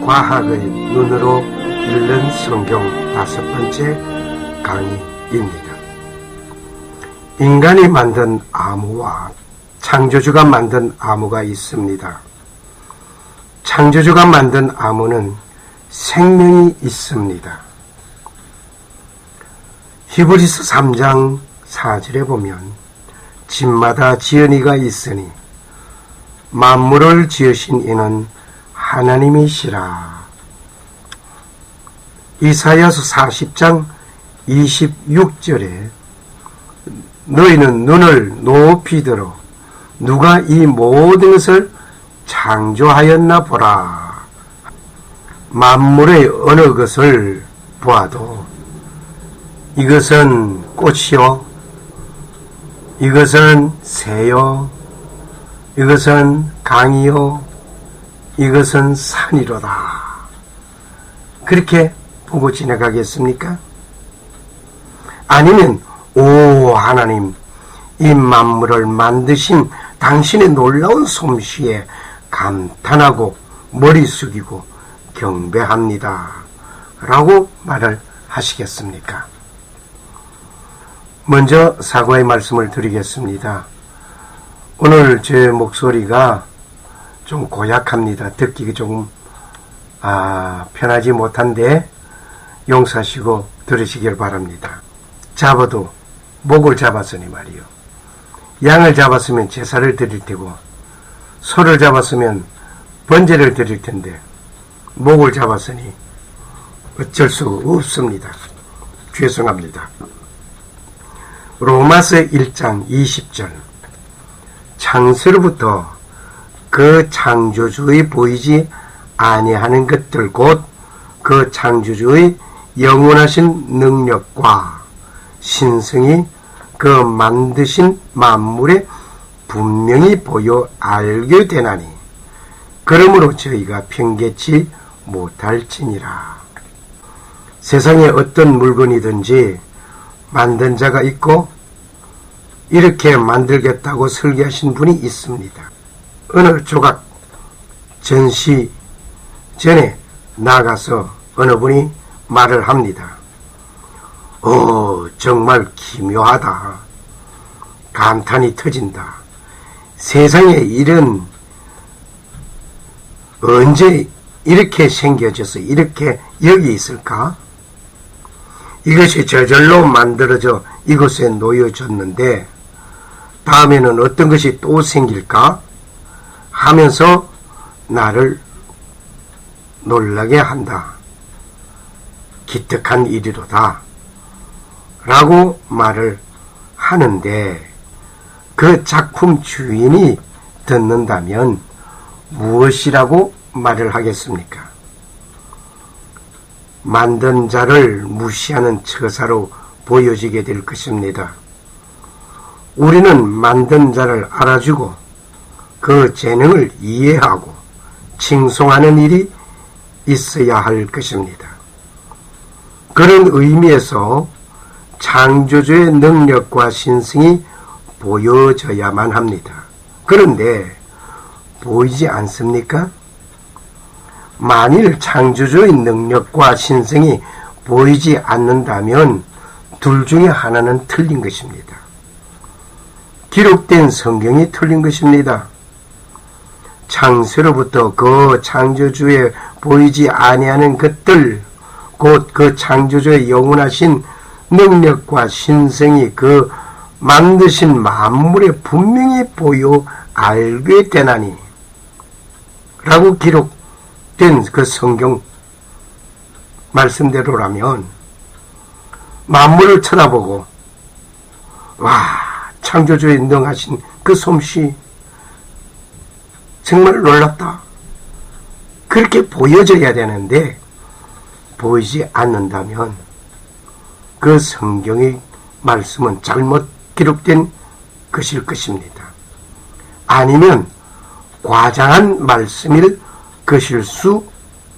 과학의 눈으로 읽는 성경 5번째 강의입니다. 인간이 만든 암호와 창조주가 만든 암호가 있습니다. 창조주가 만든 암호는 생명이 있습니다. 히브리서 3장 4절에 보면 집마다 지은 이가 있으니 만물을 지으신 이는 하나님이시라. 이사야서 40장 26절에 너희는 눈을 높이 들어 누가 이 모든 것을 창조하였나 보라. 만물의 어느 것을 보아도 이것은 꽃이요, 이것은 새요, 이것은 강이요, 이것은 산이로다. 그렇게 보고 지나가겠습니까? 아니면 오 하나님, 이 만물을 만드신 당신의 놀라운 솜씨에 감탄하고 머리 숙이고 경배합니다 라고 말을 하시겠습니까? 먼저 사과의 말씀을 드리겠습니다. 오늘 제 목소리가 좀 고약합니다. 듣기가 조금 편하지 못한데 용서하시고 들으시길 바랍니다. 잡아도 목을 잡았으니 말이요, 양을 잡았으면 제사를 드릴 테고 소를 잡았으면 번제를 드릴 텐데 목을 잡았으니 어쩔 수 없습니다. 죄송합니다. 로마서 1장 20절 창세로부터 그 창조주의 보이지 아니하는 것들 곧 그 창조주의 영원하신 능력과 신성이 그 만드신 만물에 분명히 보여 알게 되나니 그러므로 저희가 평개치 못할지니라. 세상에 어떤 물건이든지 만든 자가 있고 이렇게 만들겠다고 설계하신 분이 있습니다. 어느 조각 전시 전에 나가서 어느 분이 말을 합니다. 정말 기묘하다. 감탄이 터진다. 세상에 이런 언제 이렇게 생겨져서 이렇게 여기 있을까? 이것이 저절로 만들어져 이곳에 놓여졌는데 다음에는 어떤 것이 또 생길까? 하면서 나를 놀라게 한다. 기특한 일이로다. 라고 말을 하는데 그 작품 주인이 듣는다면 무엇이라고 말을 하겠습니까? 만든 자를 무시하는 처사로 보여지게 될 것입니다. 우리는 만든 자를 알아주고 그 재능을 이해하고 칭송하는 일이 있어야 할 것입니다. 그런 의미에서 창조주의 능력과 신성이 보여져야만 합니다. 그런데 보이지 않습니까? 만일 창조주의 능력과 신성이 보이지 않는다면 둘 중에 하나는 틀린 것입니다. 기록된 성경이 틀린 것입니다. 창세로부터 그 창조주의 보이지 아니하는 것들, 곧 그 창조주의 영원하신 능력과 신성이 그 만드신 만물에 분명히 보여 알게 되나니 라고 기록된 그 성경 말씀대로라면 만물을 쳐다보고 와, 창조주의 능하신 그 솜씨 정말 놀랍다. 그렇게 보여져야 되는데 보이지 않는다면 그 성경의 말씀은 잘못 기록된 것일 것입니다. 아니면 과장한 말씀일 것일 수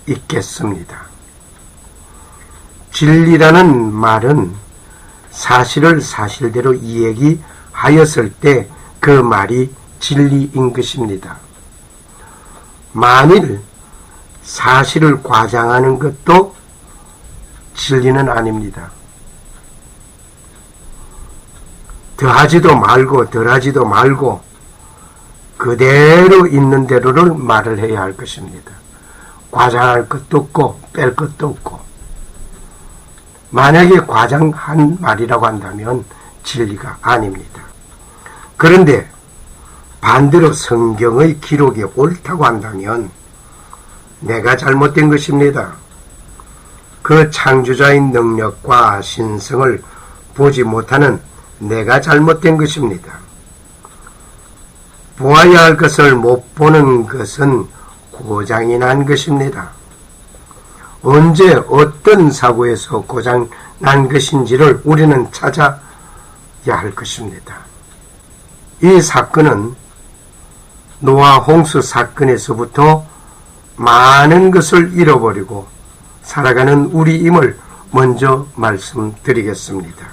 있겠습니다. 진리라는 말은 사실을 사실대로 이야기하였을 때 그 말이 진리인 것입니다. 만일 사실을 과장하는 것도 진리는 아닙니다. 더하지도 말고 덜하지도 말고 그대로 있는 대로를 말을 해야 할 것입니다. 과장할 것도 없고 뺄 것도 없고. 만약에 과장한 말이라고 한다면 진리가 아닙니다. 그런데 반대로 성경의 기록이 옳다고 한다면 내가 잘못된 것입니다. 그 창조자의 능력과 신성을 보지 못하는 내가 잘못된 것입니다. 보아야 할 것을 못 보는 것은 고장이 난 것입니다. 언제 어떤 사고에서 고장 난 것인지를 우리는 찾아야 할 것입니다. 이 사건은 노아 홍수 사건에서부터 많은 것을 잃어버리고 살아가는 우리임을 먼저 말씀드리겠습니다.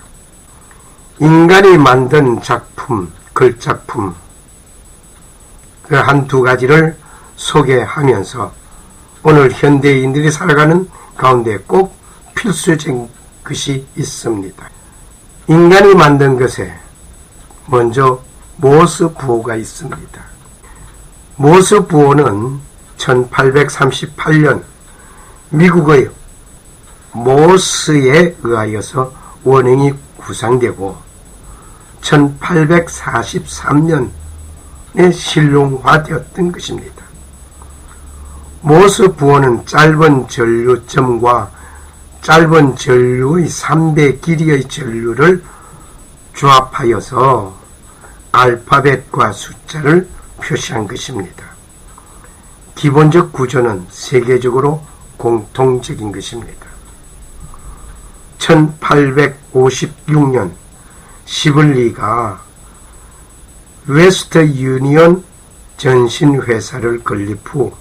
인간이 만든 작품, 글작품 그 한두 가지를 소개하면서 오늘 현대인들이 살아가는 가운데 꼭 필수적인 것이 있습니다. 인간이 만든 것에 먼저 모스 부호가 있습니다. 모스 부호는 1838년 미국의 모스에 의하여서 원형이 구상되고 1843년에 실용화되었던 것입니다. 모스 부호는 짧은 전류점과 짧은 전류의 3배 길이의 전류를 조합하여서 알파벳과 숫자를 표시한 것입니다. 기본적 구조는 세계적으로 공통적인 것입니다. 1856년 시블리가 웨스트 유니언 전신회사를 건립 후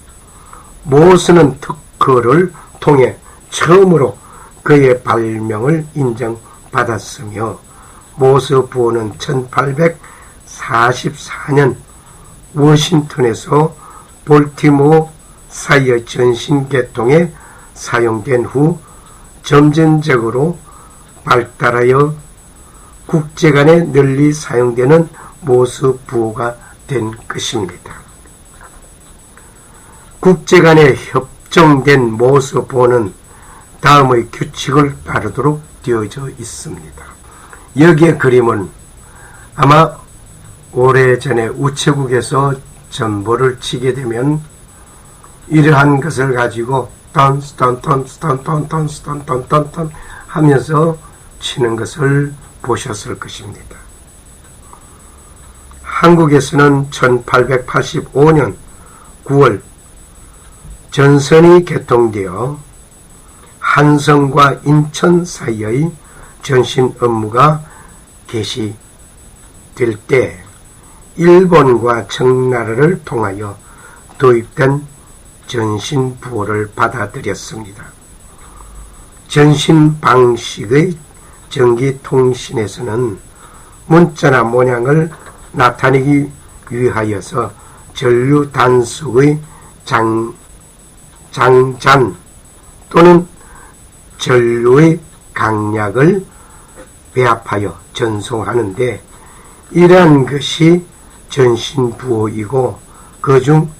모스는 특허를 통해 처음으로 그의 발명을 인정받았으며 모스 부호는 1844년 워싱턴에서 볼티모어 사이의 전신계통에 사용된 후 점진적으로 발달하여 국제 간에 널리 사용되는 모스 부호가 된 것입니다. 국제 간에 협정된 모스 부호는 다음의 규칙을 따르도록 되어져 있습니다. 여기의 그림은 아마 오래전에 우체국에서 전보를 치게 되면 이러한 것을 가지고 턴 하면서 치는 것을 보셨을 것입니다. 한국에서는 1885년 9월 전선이 개통되어 한성과 인천 사이의 전신 업무가 개시될 때 일본과 청나라를 통하여 도입된 전신 부호를 받아들였습니다. 전신 방식의 전기통신에서는 문자나 모양을 나타내기 위하여서 전류 단속의 장잔 또는 전류의 강약을 배합하여 전송하는데 이러한 것이 전신부호이고 그중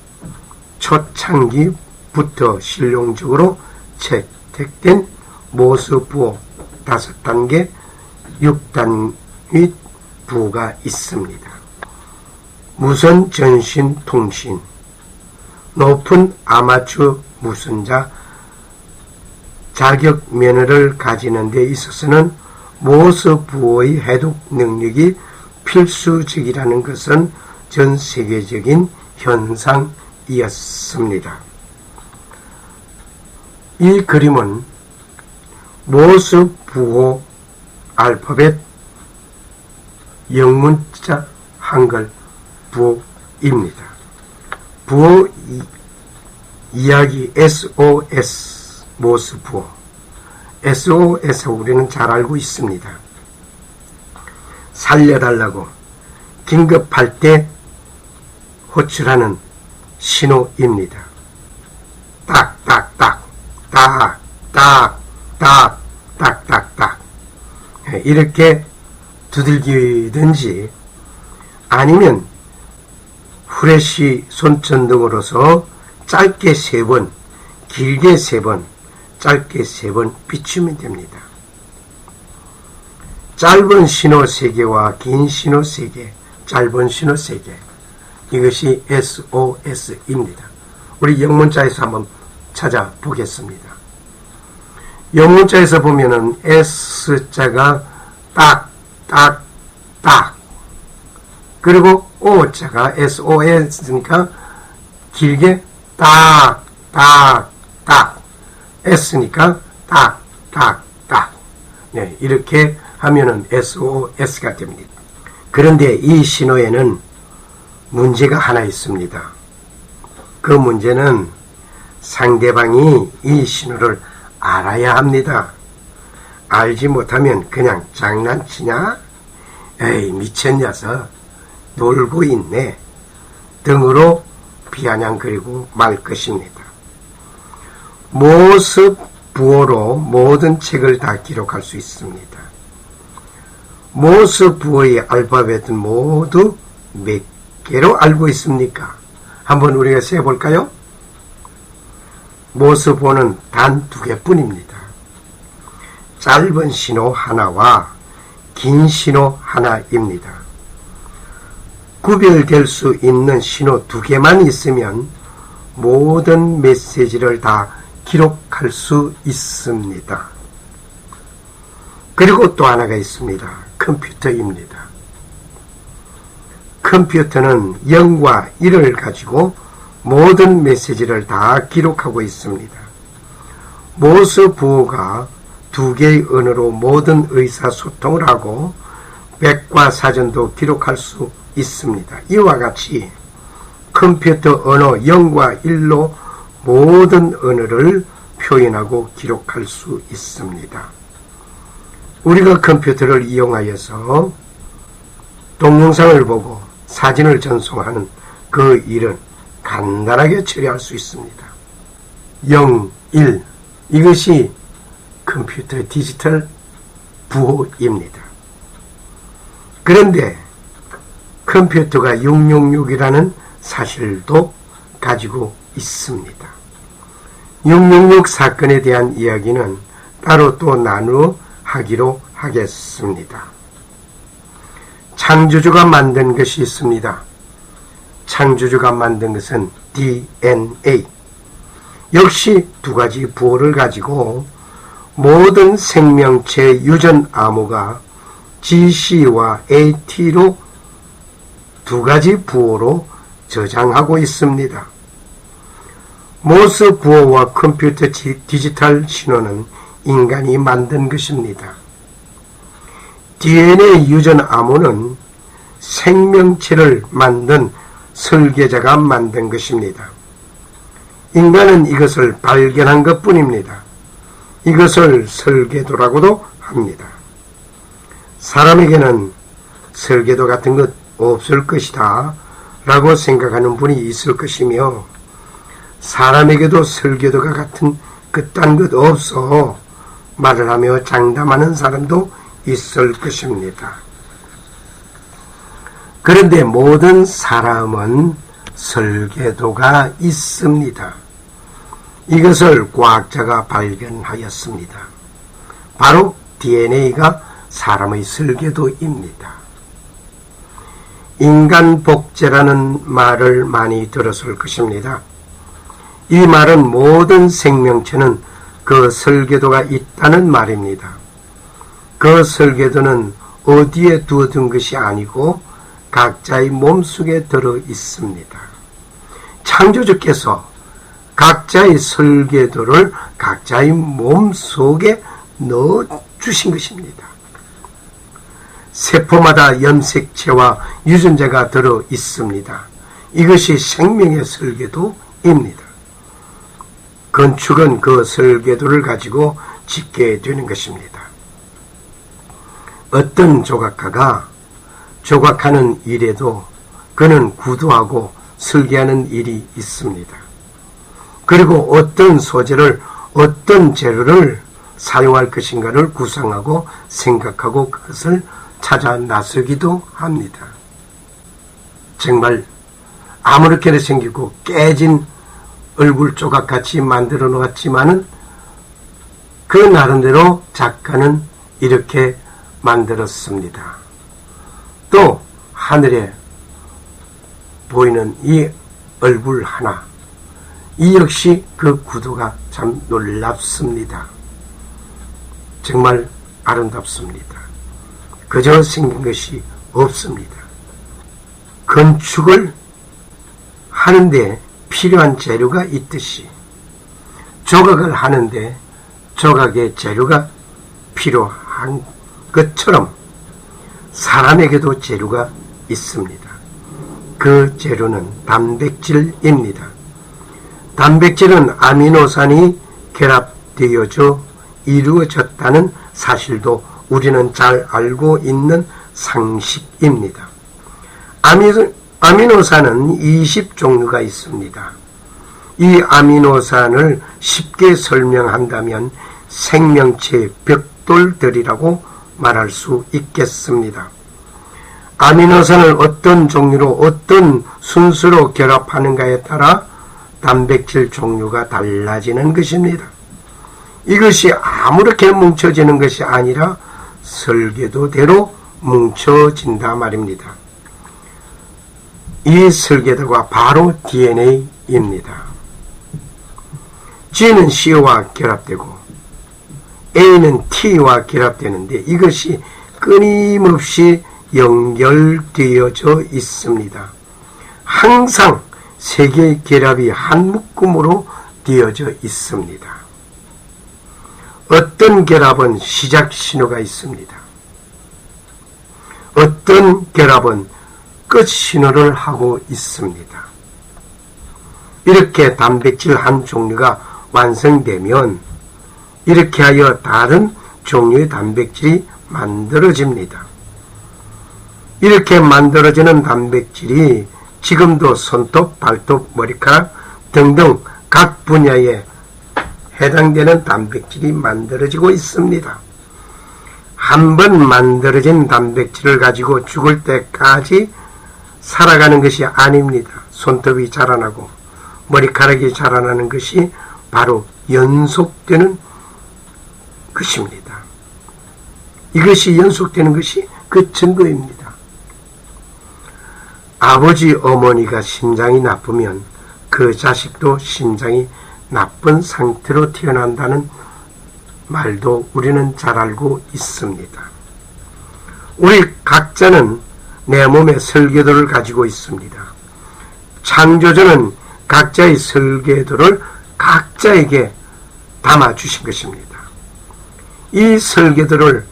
초창기부터 실용적으로 채택된 모스부호 5단계 6단위 부호가 있습니다. 무선 전신 통신 높은 아마추어 무선자 자격 면허를 가지는 데 있어서는 모스 부호의 해독 능력이 필수적이라는 것은 전 세계적인 현상이었습니다. 이 그림은 모스 부호 알파벳 영문자 한글 부호입니다. 부호 이야기 SOS 모스 부호 SOS 우리는 잘 알고 있습니다. 살려달라고 긴급할 때 호출하는 신호입니다. 딱 이렇게 두들기든지 아니면 후레쉬 손전등으로서 짧게 3번, 길게 3번, 짧게 3번 비추면 됩니다. 짧은 신호 3개와 긴 신호 3개, 짧은 신호 3개, 이것이 SOS입니다. 우리 영문자에서 한번 찾아보겠습니다. 영문자에서 보면은 S자가 딱, 딱, 딱, 그리고 O자가 SOS니까 길게 딱, 딱, 딱, S니까 딱, 딱, 딱. 네, 이렇게 하면은 SOS가 됩니다. 그런데 이 신호에는 문제가 하나 있습니다. 그 문제는 상대방이 이 신호를 알아야 합니다. 알지 못하면 그냥 장난치냐? 에이, 미쳤냐서 놀고 있네 등으로 비아냥거리고 말 것입니다. 모습 부호로 모든 책을 다 기록할 수 있습니다. 모습 부호의 알파벳은 모두 몇 개로 알고 있습니까? 한번 우리가 세볼까요? 모습 부호는 단 2개뿐입니다. 짧은 신호 하나와 긴 신호 하나입니다. 구별될 수 있는 신호 2개만 있으면 모든 메시지를 다 기록할 수 있습니다. 그리고 또 하나가 있습니다. 컴퓨터입니다. 컴퓨터는 0과 1을 가지고 모든 메시지를 다 기록하고 있습니다. 모스 부호가 2개의 언어로 모든 의사소통을 하고 백과 사전도 기록할 수 있습니다. 이와 같이 컴퓨터 언어 0과 1로 모든 언어를 표현하고 기록할 수 있습니다. 우리가 컴퓨터를 이용하여서 동영상을 보고 사진을 전송하는 그 일은 간단하게 처리할 수 있습니다. 0, 1 이것이 컴퓨터 디지털 부호입니다. 그런데 컴퓨터가 666이라는 사실도 가지고 있습니다. 666 사건에 대한 이야기는 따로 또 나누어 하기로 하겠습니다. 창조주가 만든 것이 있습니다. 창조주가 만든 것은 DNA. 역시 2가지 부호를 가지고 모든 생명체 유전 암호가 GC와 AT로 2가지 부호로 저장하고 있습니다. 모스 부호와 컴퓨터 디지털 신호는 인간이 만든 것입니다. DNA 유전 암호는 생명체를 만든 설계자가 만든 것입니다. 인간은 이것을 발견한 것뿐입니다. 이것을 설계도라고도 합니다. 사람에게는 설계도 같은 것 없을 것이다 라고 생각하는 분이 있을 것이며, 사람에게도 설계도가 같은 그딴 것 없어 말을 하며 장담하는 사람도 있을 것입니다. 그런데 모든 사람은 설계도가 있습니다. 이것을 과학자가 발견하였습니다. 바로 DNA가 사람의 설계도입니다. 인간복제라는 말을 많이 들었을 것입니다. 이 말은 모든 생명체는 그 설계도가 있다는 말입니다. 그 설계도는 어디에 두어둔 것이 아니고 각자의 몸속에 들어 있습니다. 창조주께서 각자의 설계도를 각자의 몸속에 넣어주신 것입니다. 세포마다 염색체와 유전자가 들어 있습니다. 이것이 생명의 설계도입니다. 건축은 그 설계도를 가지고 짓게 되는 것입니다. 어떤 조각가가 조각하는 일에도 그는 구도하고 설계하는 일이 있습니다. 그리고 어떤 소재를, 어떤 재료를 사용할 것인가를 구상하고 생각하고 그것을 찾아 나서기도 합니다. 정말 아무렇게나 생기고 깨진 얼굴 조각같이 만들어 놓았지만은 그 나름대로 작가는 이렇게 만들었습니다. 또 하늘에 보이는 이 얼굴 하나, 이 역시 그 구도가 참 놀랍습니다. 정말 아름답습니다. 그저 생긴 것이 없습니다. 건축을 하는데 필요한 재료가 있듯이 조각을 하는데 조각의 재료가 필요한 것처럼 사람에게도 재료가 있습니다. 그 재료는 단백질입니다. 단백질은 아미노산이 결합되어져 이루어졌다는 사실도 우리는 잘 알고 있는 상식입니다. 아미노산은 20종류가 있습니다. 이 아미노산을 쉽게 설명한다면 생명체의 벽돌들이라고 말할 수 있겠습니다. 아미노산을 어떤 종류로 어떤 순서로 결합하는가에 따라 단백질 종류가 달라지는 것입니다. 이것이 아무렇게 뭉쳐지는 것이 아니라 설계도대로 뭉쳐진다 말입니다. 이 설계도가 바로 DNA입니다. G는 C와 결합되고 A는 T와 결합되는데 이것이 끊임없이 연결되어져 있습니다. 항상 세 개의 결합이 한 묶음으로 되어져 있습니다. 어떤 결합은 시작 신호가 있습니다. 어떤 결합은 끝 신호를 하고 있습니다. 이렇게 단백질 한 종류가 완성되면 이렇게 하여 다른 종류의 단백질이 만들어집니다. 이렇게 만들어지는 단백질이 지금도 손톱, 발톱, 머리카락 등등 각 분야에 해당되는 단백질이 만들어지고 있습니다. 한번 만들어진 단백질을 가지고 죽을 때까지 살아가는 것이 아닙니다. 손톱이 자라나고 머리카락이 자라나는 것이 바로 연속되는 것입니다. 이것이 연속되는 것이 그 증거입니다. 아버지, 어머니가 심장이 나쁘면 그 자식도 심장이 나쁜 상태로 태어난다는 말도 우리는 잘 알고 있습니다. 우리 각자는 내 몸의 설계도를 가지고 있습니다. 창조주는 각자의 설계도를 각자에게 담아주신 것입니다. 이 설계도를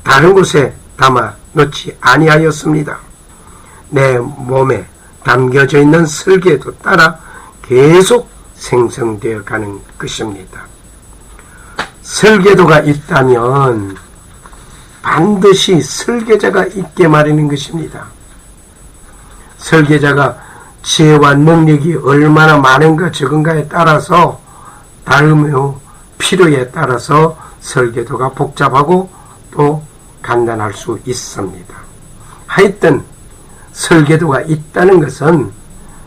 다른 곳에 담아 놓지 아니하였습니다. 내 몸에 담겨져 있는 설계도 따라 계속 생성되어 가는 것입니다. 설계도가 있다면 반드시 설계자가 있게 마련인 것입니다. 설계자가 지혜와 능력이 얼마나 많은가 적은가에 따라서 다르며 필요에 따라서 설계도가 복잡하고 또 간단할 수 있습니다. 하여튼 설계도가 있다는 것은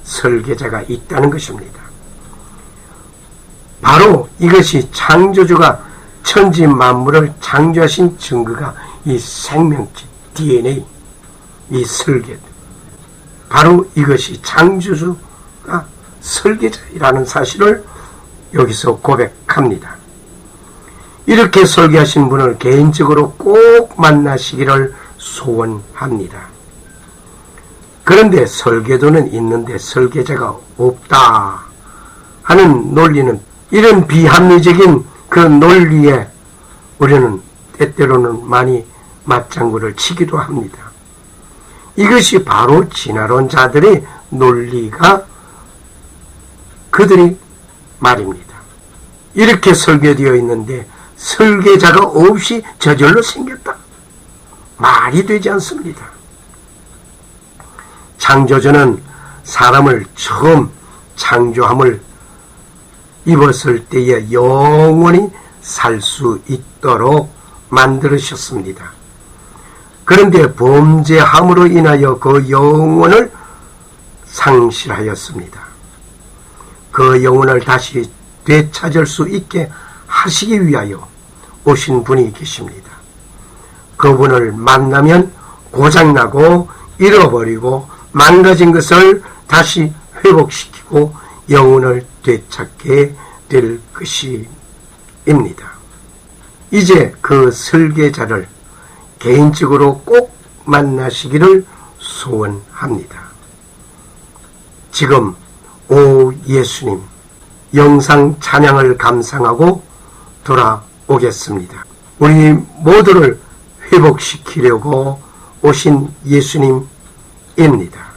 설계자가 있다는 것입니다. 바로 이것이 창조주가 천지 만물을 창조하신 증거가 이 생명체 DNA, 이 설계도. 바로 이것이 창조주가 설계자이라는 사실을 여기서 고백합니다. 이렇게 설계하신 분을 개인적으로 꼭 만나시기를 소원합니다. 그런데 설계도는 있는데 설계자가 없다 하는 논리는, 이런 비합리적인 그 논리에 우리는 때때로는 많이 맞장구를 치기도 합니다. 이것이 바로 진화론자들의 논리가 그들이 말입니다. 이렇게 설계되어 있는데 설계자가 없이 저절로 생겼다. 말이 되지 않습니다. 창조주는 사람을 처음 창조함을 입었을 때에 영원히 살 수 있도록 만들으셨습니다. 그런데 범죄함으로 인하여 그 영혼을 상실하였습니다. 그 영혼을 다시 되찾을 수 있게 하시기 위하여 오신 분이 계십니다. 그분을 만나면 고장나고 잃어버리고 망가진 것을 다시 회복시키고 영혼을 되찾게 될 것입니다. 이제 그 설계자를 개인적으로 꼭 만나시기를 소원합니다. 지금 오 예수님 영상 찬양을 감상하고 돌아오겠습니다. 우리 모두를 회복시키려고 오신 예수님입니다.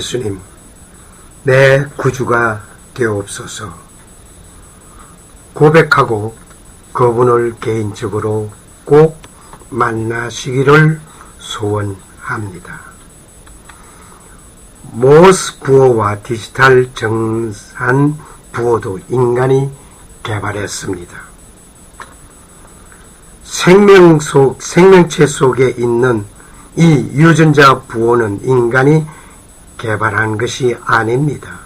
예수님, 내 구주가 되옵소서 고백하고 그분을 개인적으로 꼭 만나시기를 소원합니다. 모스 부호와 디지털 정산 부호도 인간이 개발했습니다. 생명체 속에 있는 이 유전자 부호는 인간이 개발한 것이 아닙니다.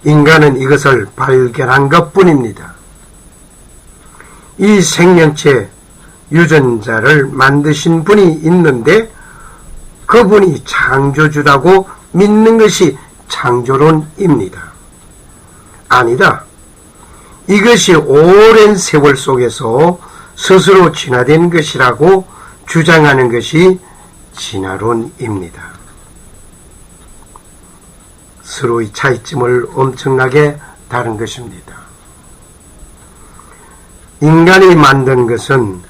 인간은 이것을 발견한 것뿐입니다. 이 생명체 유전자를 만드신 분이 있는데 그분이 창조주라고 믿는 것이 창조론입니다. 아니다. 이것이 오랜 세월 속에서 스스로 진화된 것이라고 주장하는 것이 진화론입니다. 서로의 차이점을 엄청나게 다른 것입니다. 인간이 만든 것은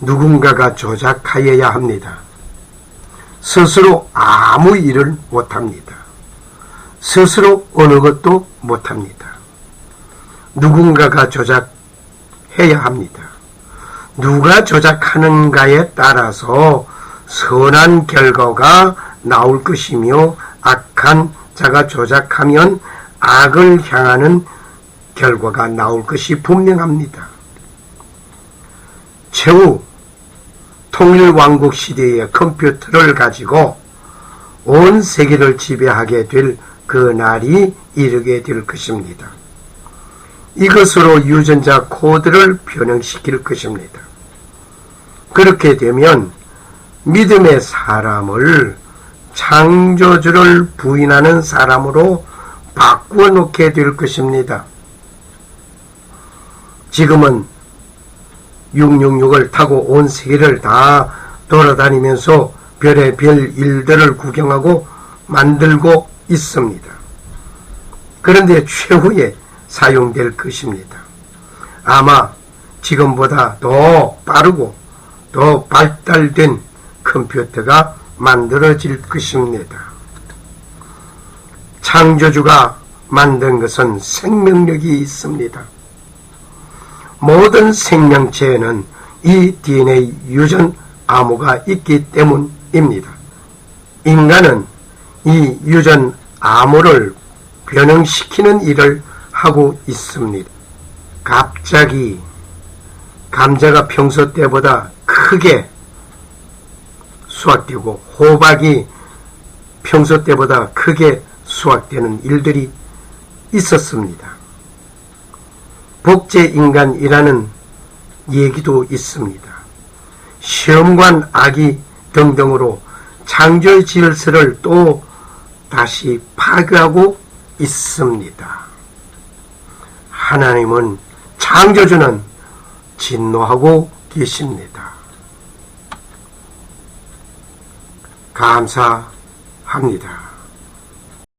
누군가가 조작하여야 합니다. 스스로 아무 일을 못합니다. 스스로 어느 것도 못합니다. 누군가가 조작해야 합니다. 누가 조작하는가에 따라서 선한 결과가 나올 것이며 악한 자가 조작하면 악을 향하는 결과가 나올 것이 분명합니다. 최후 통일왕국 시대의 컴퓨터를 가지고 온 세계를 지배하게 될 그 날이 이르게 될 것입니다. 이것으로 유전자 코드를 변형시킬 것입니다. 그렇게 되면 믿음의 사람을 창조주를 부인하는 사람으로 바꾸어 놓게 될 것입니다. 지금은 666을 타고 온 세계를 다 돌아다니면서 별의별 일들을 구경하고 만들고 있습니다. 그런데 최후에 사용될 것입니다. 아마 지금보다 더 빠르고 더 발달된 컴퓨터가 만들어질 것입니다. 창조주가 만든 것은 생명력이 있습니다. 모든 생명체에는 이 DNA 유전 암호가 있기 때문입니다. 인간은 이 유전 암호를 변형시키는 일을 하고 있습니다. 갑자기 감자가 평소 때보다 크게 수확되고 호박이 평소 때보다 크게 수확되는 일들이 있었습니다. 복제인간이라는 얘기도 있습니다. 시험관 아기 등등으로 창조의 질서를 또 다시 파괴하고 있습니다. 하나님은 창조주는 진노하고 계십니다. 감사합니다.